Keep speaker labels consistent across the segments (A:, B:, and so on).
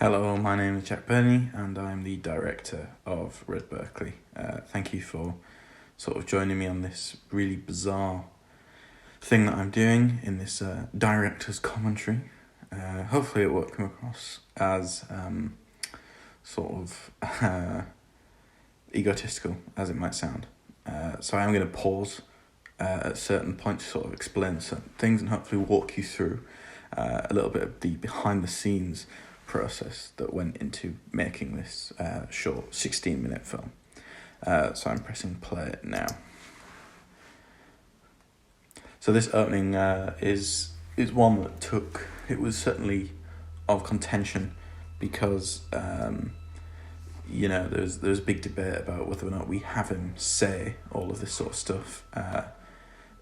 A: Hello, my name is Burney, and I'm the director of Berkeley. Thank you for sort of joining me on this really bizarre thing that I'm doing in this director's commentary. Hopefully, it won't come across as sort of egotistical as it might sound. So I am going to pause at certain points to sort of explain certain things and hopefully walk you through a little bit of the behind the scenes process that went into making this short 16-minute film. So I'm pressing play now. So this opening is one that it was certainly of contention because there's a big debate about whether or not we have him say all of this sort of stuff,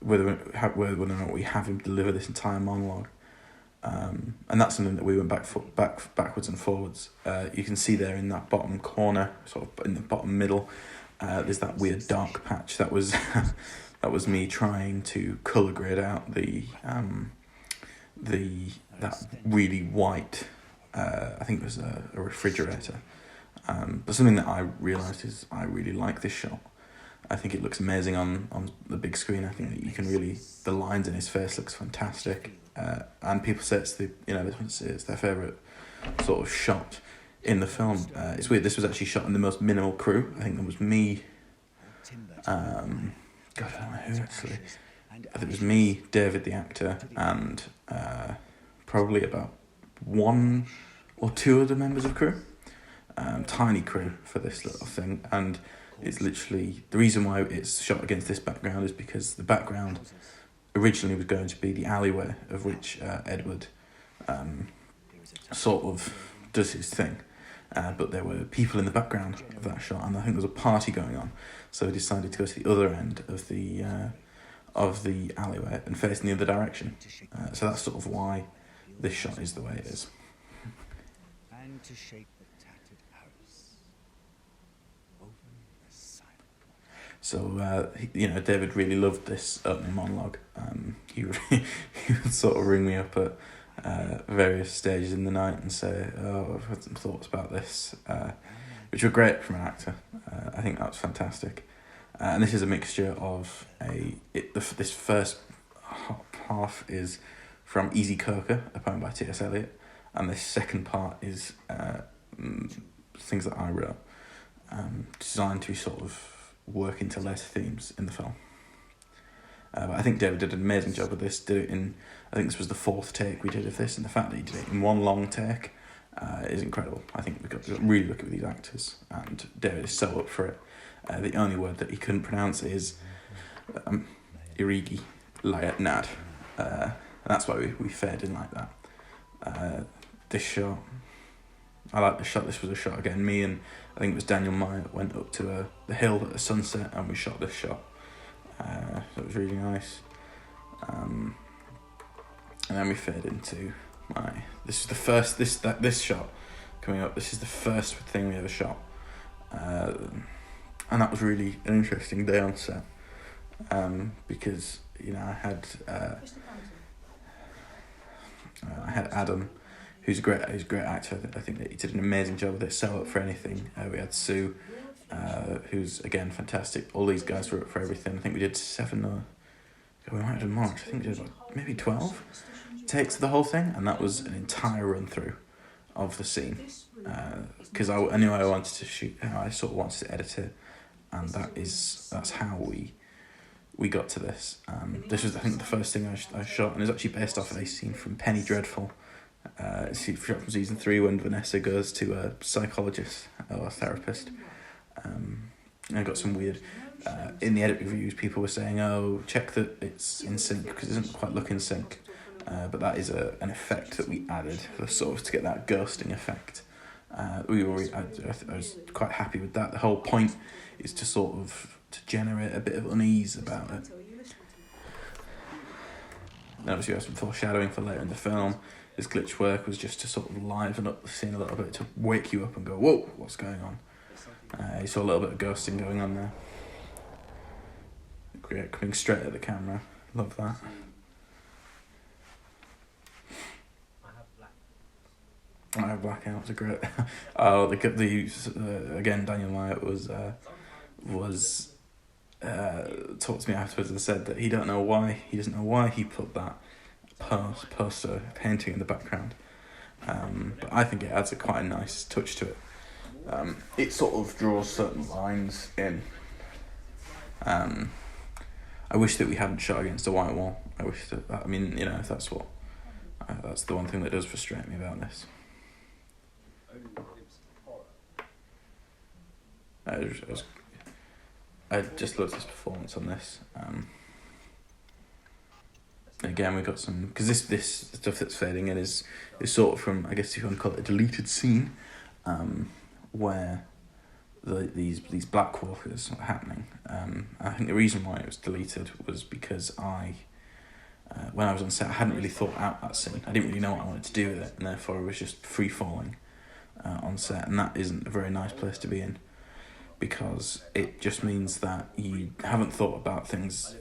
A: whether or not we have him deliver this entire monologue. And that's something that we went backwards and forwards. You can see there in that bottom corner, sort of in the bottom middle, there's that weird dark patch. That was that was me trying to colour grade out that really white. I think it was a refrigerator. But something that I realised is I really like this shot. I think it looks amazing on the big screen. I think that you can really, the lines in his face looks fantastic. And people say it's it's their favourite sort of shot in the film. It's weird, this was actually shot in the most minimal crew. I think there was me, God, I don't know who actually. I think it was me, David the actor, and probably about one or two other members of crew. Tiny crew for this little thing, and it's literally, the reason why it's shot against this background is because the background originally was going to be the alleyway of which Edward sort of does his thing. But there were people in the background of that shot, and I think there was a party going on. So we decided to go to the other end of the alleyway and face in the other direction. So that's sort of why this shot is the way it is.
B: And to shape the tattered house, woven the silent.
A: So, David really loved this opening monologue. He would sort of ring me up at various stages in the night and say, "Oh, I've had some thoughts about this," which were great from an actor. I think that was fantastic. And this is a mixture of this first half is from Easy Coker, a poem by T.S. Eliot, and this second part is things that I wrote, designed to sort of work into later themes in the film. But I think David did an amazing job of this. I think this was the fourth take we did of this, and the fact that he did it in one long take is incredible. I think we got really lucky with these actors, and David is so up for it. The only word that he couldn't pronounce is Irigi Layat. That's why we fared in like that. This shot, I like the shot. This was a shot again. Me and I think it was Daniel Meyer went up to the hill at the sunset and we shot this shot. So it was really nice. And then we fade into this is the first this shot coming up. This is the first thing we ever shot, and that was really an interesting day on set, because I had Adam, who's a great actor. I think that he did an amazing job with it. So up for anything. We had Sue, who's again fantastic. All these guys were up for everything. I think we did 7 or we might have done more. I think we did maybe 12 takes of the whole thing, and that was an entire run through of the scene. Because I knew I wanted to shoot. I sort of wanted to edit it, and that's how we got to this. This was, I think, the first thing I shot, and it's actually based off of a scene from Penny Dreadful. It's shot from season 3 when Vanessa goes to a psychologist or a therapist. And I got some weird, in the edit reviews, people were saying, "Oh, check that it's in sync," because it doesn't quite look in sync. But that is an effect that we added sort of to get that ghosting effect. I was quite happy with that. The whole point is to sort of to generate a bit of unease about it. And obviously, we have some foreshadowing for later in the film. This glitch work was just to sort of liven up the scene a little bit, to wake you up and go, "Whoa, what's going on?" You saw a little bit of ghosting going on there. Great, coming straight at the camera. Love that. Blackouts are great. Again, Daniel Wyatt was talked to me afterwards and said that he doesn't know why he put that poster painting in the background. But I think it adds quite a nice touch to it. It sort of draws certain lines in. I wish that we hadn't shot against a white wall. I wish that, if that's what, that's the one thing that does frustrate me about this. I just loved his performance on this. Again, we got some, because this stuff that's fading in is sort of from, I guess you want to call it a deleted scene, where these black walkers were happening. I think the reason why it was deleted was because when I was on set, I hadn't really thought out that scene. I didn't really know what I wanted to do with it, and therefore I was just free falling on set, and that isn't a very nice place to be in, because it just means that you haven't thought about things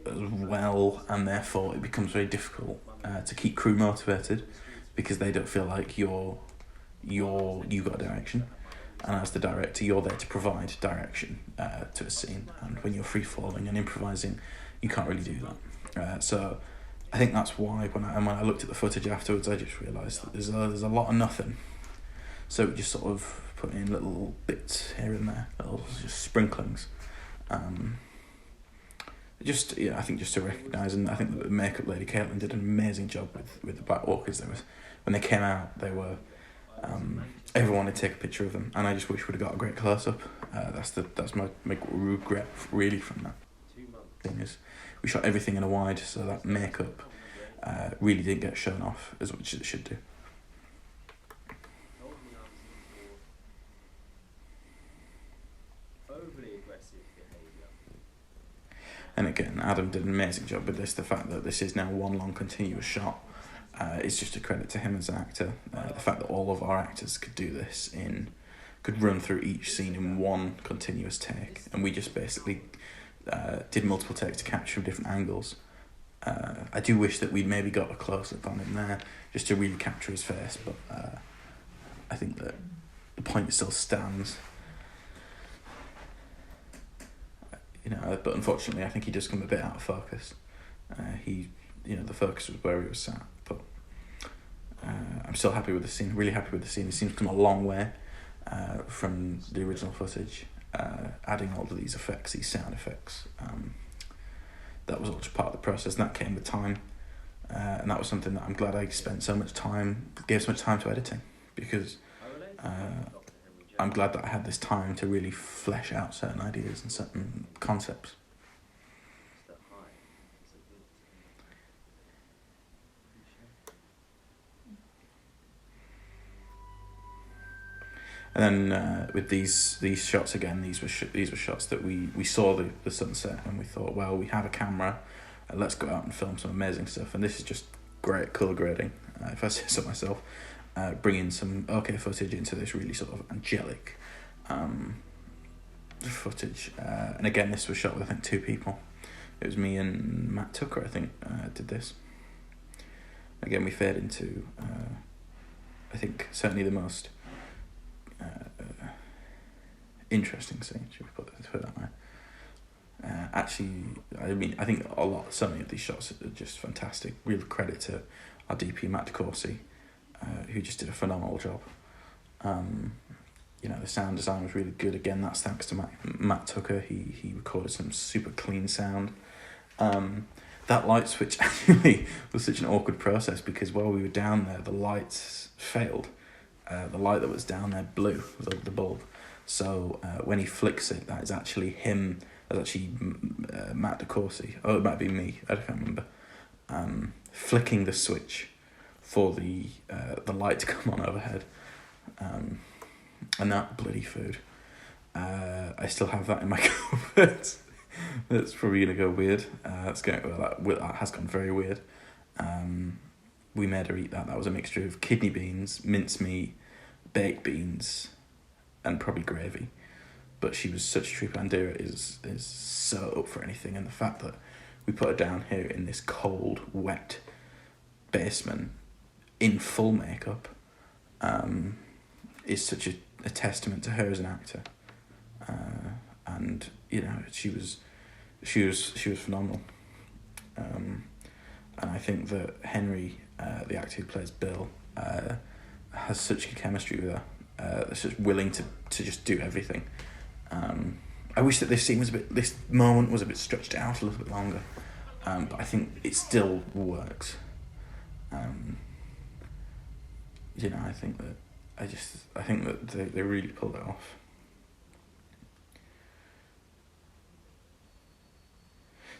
A: as well, and therefore it becomes very difficult to keep crew motivated, because they don't feel like you got direction, and as the director you're there to provide direction to a scene, and when you're free falling and improvising you can't really do that. So I think that's why when I looked at the footage afterwards, I just realised that there's a lot of nothing, so we just sort of put in little bits here and there, little just sprinklings. I think just to recognise, and I think the makeup lady Caitlin did an amazing job with the Black Walkers. When they came out, they were everyone wanted to take a picture of them, and I just wish we'd have got a great close up. That's my regret really from that thing is we shot everything in a wide, so that makeup really didn't get shown off as much as it should do. And again, Adam did an amazing job with this. The fact that this is now one long continuous shot is just a credit to him as an actor. The fact that all of our actors could do this could run through each scene in one continuous take, and we just basically did multiple takes to capture different angles. I do wish that we'd maybe got a close-up on him there, just to really capture his face, but I think that the point still stands. But unfortunately, I think he does come a bit out of focus. The focus was where he was sat. But I'm still happy with the scene. Really happy with the scene. It seems to come a long way from the original footage. Adding all of these effects, these sound effects. That was all just part of the process, and that came with time. And that was something that I'm glad I gave so much time to editing, because I'm glad that I had this time to really flesh out certain ideas and certain concepts. And then with these shots again, these were shots that we saw the sunset, and we thought, well, we have a camera, let's go out and film some amazing stuff. And this is just great colour grading, if I say so myself. Bringing some okay footage into this really sort of angelic footage. And again, this was shot with, I think, 2 people. It was me and Matt Tucker, I think, did this. Again, we fade into, I think, certainly the most interesting scene, should we put it that way. I think so many of these shots are just fantastic. Real credit to our DP, Matt DeCourcy, who just did a phenomenal job. The sound design was really good. Again, that's thanks to Matt Tucker. He recorded some super clean sound. That light switch actually was such an awkward process, because while we were down there, the lights failed. The light that was down there blew, the bulb. So when he flicks it, that is actually him. That's actually Matt DeCourcy. Oh, it might be me. I can't remember. Flicking the switch for the light to come on overhead. And that bloody food. I still have that in my cupboard. That's probably gonna go weird. That has gone very weird. We made her eat that. That was a mixture of kidney beans, mincemeat, baked beans, and probably gravy. But she was such a trooper. Andira is so up for anything, and the fact that we put her down here in this cold, wet basement in full makeup, is such a testament to her as an actor, and she was phenomenal, and I think that Henry, the actor who plays Bill, has such good chemistry with her. That's just willing to just do everything. I wish that this moment was a bit stretched out a little bit longer, but I think it still works. I think that they really pulled it off.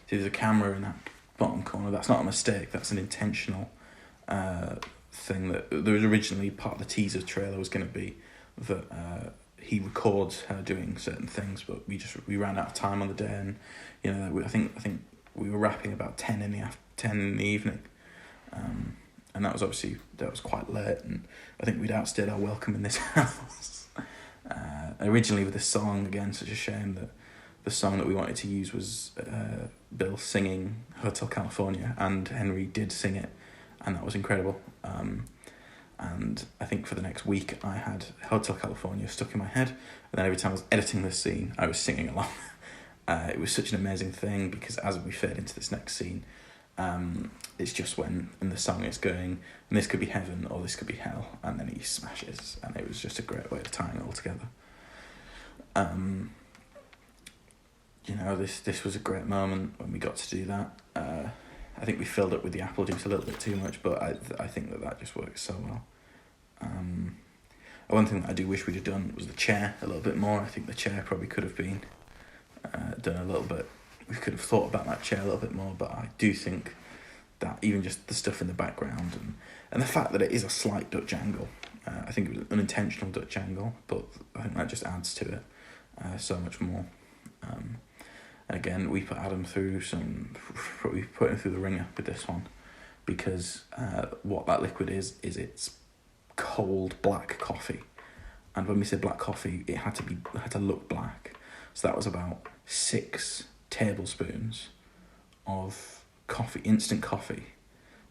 A: See, there's a camera in that bottom corner. That's not a mistake. That's an intentional thing. That there was originally part of the teaser trailer was going to be that he records her doing certain things, but we ran out of time on the day, and I think we were wrapping about 10 in the evening, and that was quite late, and I think we'd outstayed our welcome in this house. Originally with this song, again, such a shame that the song that we wanted to use was Bill singing Hotel California, and Henry did sing it, and that was incredible. And I think for the next week I had Hotel California stuck in my head, and then every time I was editing this scene I was singing along. It was such an amazing thing, because as we fade into this next scene, it's just when the song is going, and this could be heaven or this could be hell, and then he smashes, and it was just a great way of tying it all together. This was a great moment when we got to do that. I think we filled up with the apple juice a little bit too much, but I think that just works so well. One thing that I do wish we'd have done was the chair a little bit more. I think the chair probably could have been done a little bit. We could have thought about that chair a little bit more, but I do think that even just the stuff in the background and the fact that it is a slight Dutch angle, I think it was an unintentional Dutch angle, but I think that just adds to it so much more. And again, we put Adam through we put him through the ringer with this one, because what that liquid is it's cold black coffee, and when we say black coffee, it had to look black. So that was about 6 tablespoons of coffee, instant coffee,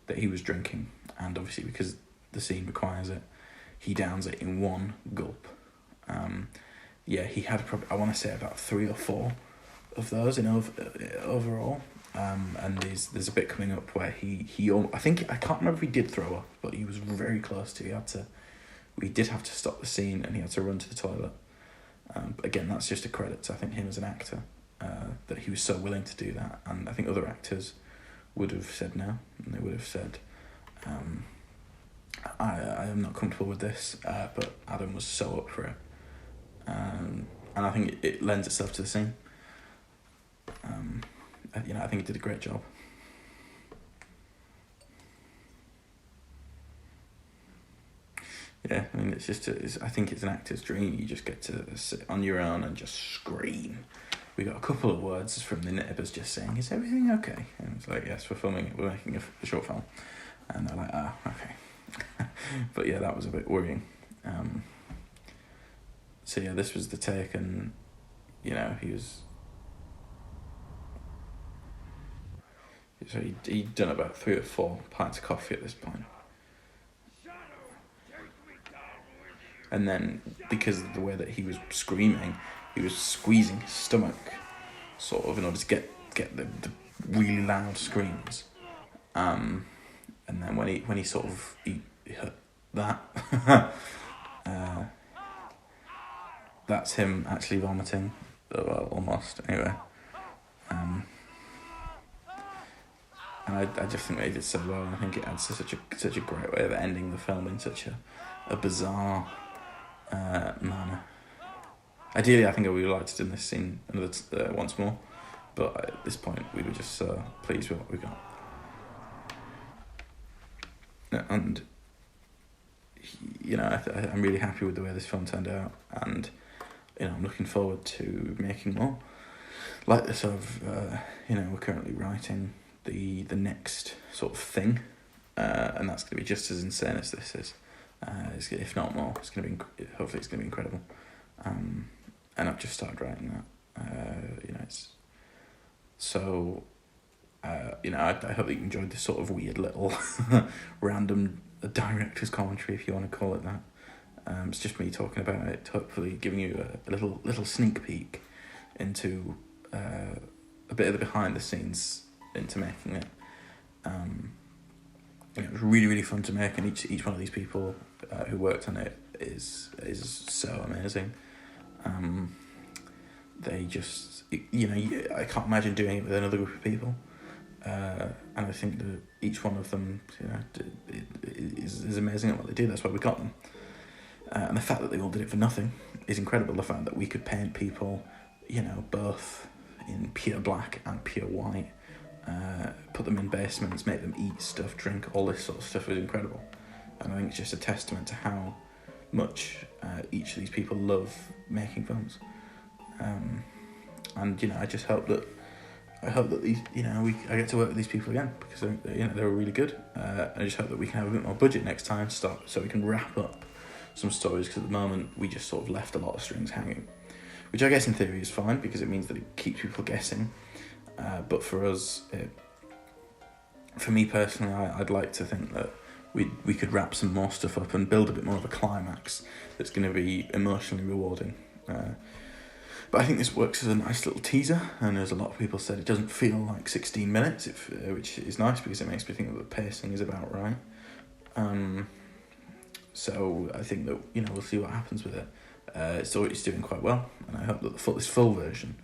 A: that he was drinking, and obviously because the scene requires it, he downs it in one gulp. He had probably, I want to say, about 3 or 4 of those in overall, and there's a bit coming up where he I can't remember if he did throw up, but he was very close to. We did have to stop the scene, and he had to run to the toilet. But again, that's just a credit to, I think, him as an actor, that he was so willing to do that, and I think other actors would have said no, and they would have said, I am not comfortable with this, but Adam was so up for it, and I think it lends itself to the scene. I think he did a great job. Yeah, I mean, I think it's an actor's dream. You just get to sit on your own and just scream. We got a couple of words from the neighbours just saying, "Is everything okay?" And it's like, "Yes, we're filming it. We're making a short film." And they're like, okay." But yeah, that was a bit worrying. So yeah, this was the take, and he was. So he'd done about 3 or 4 pints of coffee at this point. And then, because of the way that he was screaming, he was squeezing his stomach, sort of, in order to get the really loud screams. And then when he sort of he hit that, that's him actually vomiting. Well, almost, anyway. And I just think they did so well, and I think it adds to such a great way of ending the film in such a bizarre manner. Ideally, I think I would have liked to do this scene once more, but at this point we were just so pleased with what we got. And I'm really happy with the way this film turned out, and I'm looking forward to making more like this. We're currently writing the next sort of thing, and that's going to be just as insane as this is, if not more. Hopefully it's going to be incredible, and I've just started writing that. It's so I hope that you enjoyed this sort of weird little random director's commentary, if you want to call it that. It's just me talking about it, hopefully giving you a little sneak peek into a bit of the behind the scenes into making it. It was really, really fun to make, and each one of these people who worked on it is so amazing. They just, I can't imagine doing it with another group of people. And I think that each one of them, is amazing at what they do. That's why we got them. And the fact that they all did it for nothing is incredible. The fact that we could paint people, both in pure black and pure white, put them in basements, make them eat stuff, drink, all this sort of stuff is incredible. And I think it's just a testament to how much each of these people love making films. And I just hope that these, I get to work with these people again, because they were really good. I just hope that we can have a bit more budget next time, so we can wrap up some stories, because at the moment we just sort of left a lot of strings hanging, which I guess in theory is fine because it means that it keeps people guessing. But for us, for me personally, I'd like to think that we could wrap some more stuff up and build a bit more of a climax that's going to be emotionally rewarding. But I think this works as a nice little teaser, and as a lot of people said, it doesn't feel like 16 minutes, which is nice because it makes me think that the pacing is about right. So I think that we'll see what happens with it. It's doing quite well, and I hope that this full version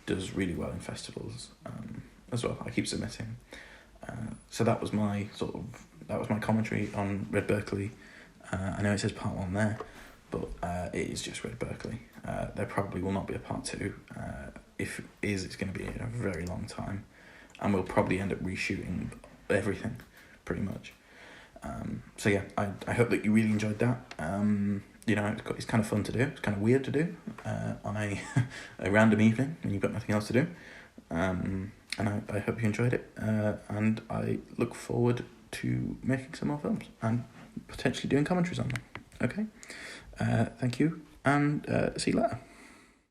A: does really well in festivals as well. I keep submitting. So that was my commentary on Red Berkeley. I know it says part 1 there, but it is just Red Berkeley. There probably will not be a part 2. If it is, it's going to be in a very long time, and we'll probably end up reshooting everything, pretty much. So yeah, I hope that you really enjoyed that. It's kind of fun to do. It's kind of weird to do on a random evening when you've got nothing else to do. And I hope you enjoyed it. And I look forward to making some more films and potentially doing commentaries on them. Okay? Thank you, and see you later.